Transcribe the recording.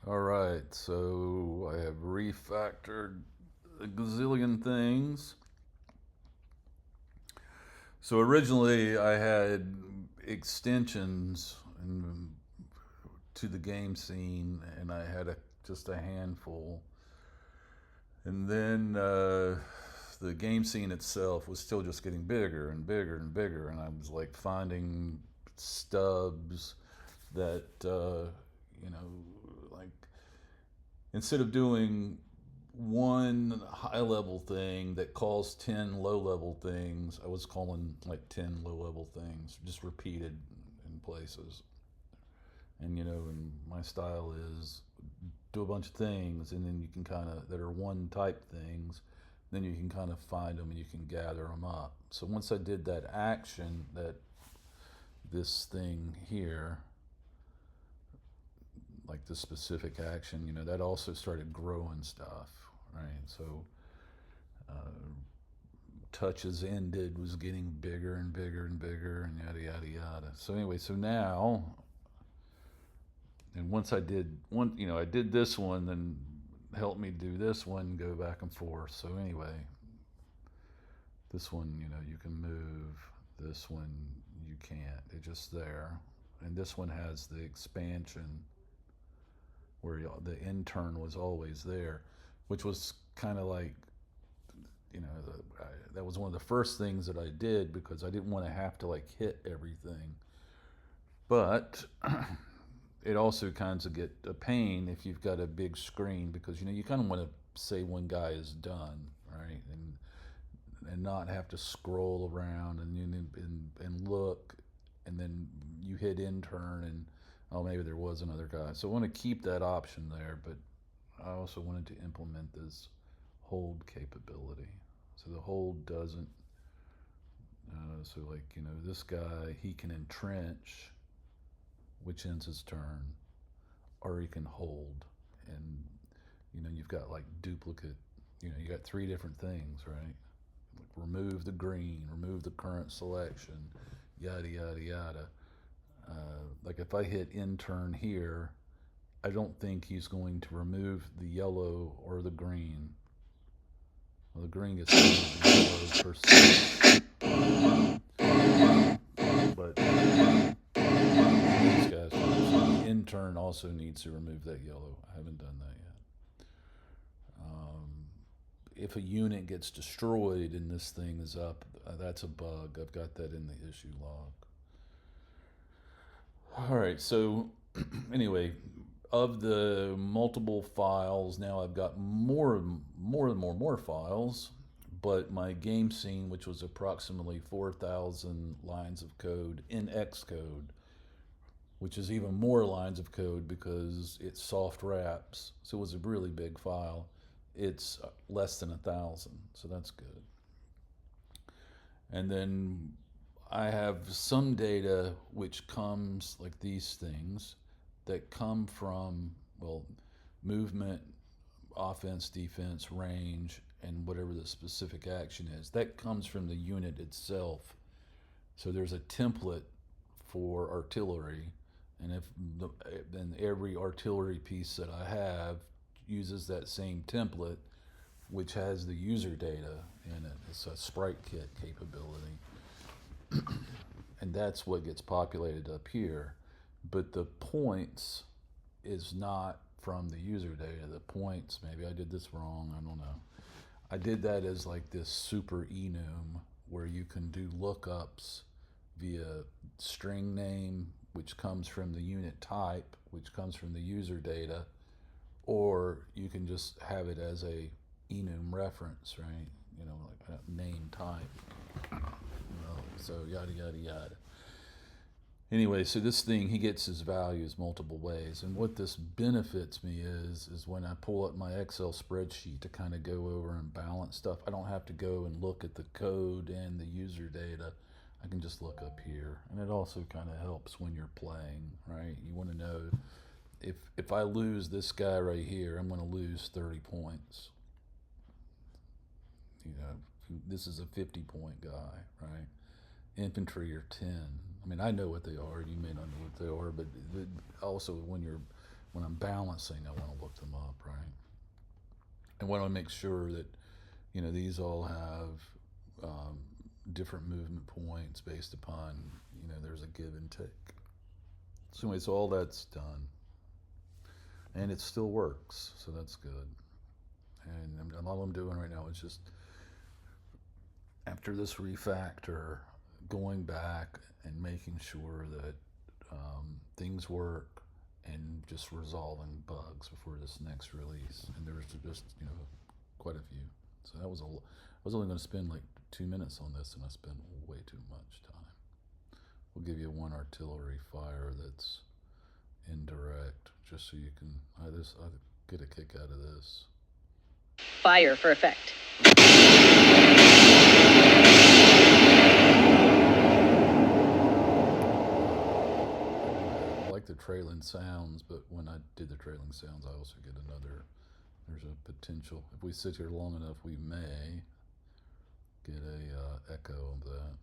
All right, so I have refactored a gazillion things. So originally I had extensions to the game scene, and I had just a handful. And then the game scene itself was still just getting bigger and bigger and bigger, and I was like finding stubs that you know, like instead of doing one high level thing that calls 10 low level things, I was calling like 10 low level things, just repeated in places. And, and my style is do a bunch of things, and then you can kind of, that are one type things, then you can kind of find them and you can gather them up. So once I did that action, this thing here, like this specific action, that also started growing stuff, right? So uh, touches ended was getting bigger and bigger and bigger and yada yada yada. So anyway, so now, and once I did one, I did this one, then helped me do this one, go back and forth. So anyway, this one, you can move. This one, you can't. It's just there. And this one has the expansion where the intern was always there, which was kind of like, that was one of the first things that I did because I didn't want to have to like hit everything. But it also kind of get a pain if you've got a big screen because you kind of want to say when guy is done, right? And not have to scroll around and look, and then you hit intern and oh, maybe there was another guy. So I want to keep that option there, but I also wanted to implement this hold capability. So the hold doesn't. So like this guy, he can entrench, which ends his turn, or he can hold, and you've got like duplicate. You got three different things, right? Like remove the green, remove the current selection, yada yada yada. Like if I hit intern here, I don't think he's going to remove the yellow or the green. Well, the green gets removed, the yellow persists. But these guys, the intern also needs to remove that yellow. I haven't done that yet. If a unit gets destroyed and this thing is up, that's a bug. I've got that in the issue log. All right, so anyway, of the multiple files, now I've got more files, but my game scene, which was approximately 4,000 lines of code in Xcode, which is even more lines of code because it soft wraps, so it was a really big file. It's less than 1,000, so that's good. And then I have some data which comes like these things that come from, well, movement, offense, defense, range, and whatever the specific action is. That comes from the unit itself. So there's a template for artillery, and then every artillery piece that I have uses that same template, which has the user data in it. It's a sprite kit capability. And that's what gets populated up here. But the points is not from the user data. The points, maybe I did this wrong, I don't know. I did that as like this super enum where you can do lookups via string name, which comes from the unit type, which comes from the user data, or you can just have it as a enum reference, right? Like a name type. So yada yada yada. Anyway, so this thing, he gets his values multiple ways, and what this benefits me is when I pull up my Excel spreadsheet to kind of go over and balance stuff, I don't have to go and look at the code and the user data. I can just look up here, and it also kind of helps when you're playing, right? You want to know if I lose this guy right here, I'm going to lose 30 points. This is a 50-point guy, right? Infantry are 10. I mean, I know what they are. You may not know what they are, but also when you're when I'm balancing, I want to look them up, right? And want to make sure that, these all have different movement points based upon, there's a give and take. So anyway, so all that's done. And it still works, so that's good. And all I'm doing right now is just, after this refactor, going back and making sure that things work and just resolving bugs before this next release. And there's just, quite a few. So I was only going to spend like 2 minutes on this, and I spent way too much time. We'll give you one artillery fire that's indirect, just so you can, I get a kick out of this. Fire for effect. I like the trailing sounds, but when I did the trailing sounds, I also get there's a potential, if we sit here long enough, we may get a echo of that.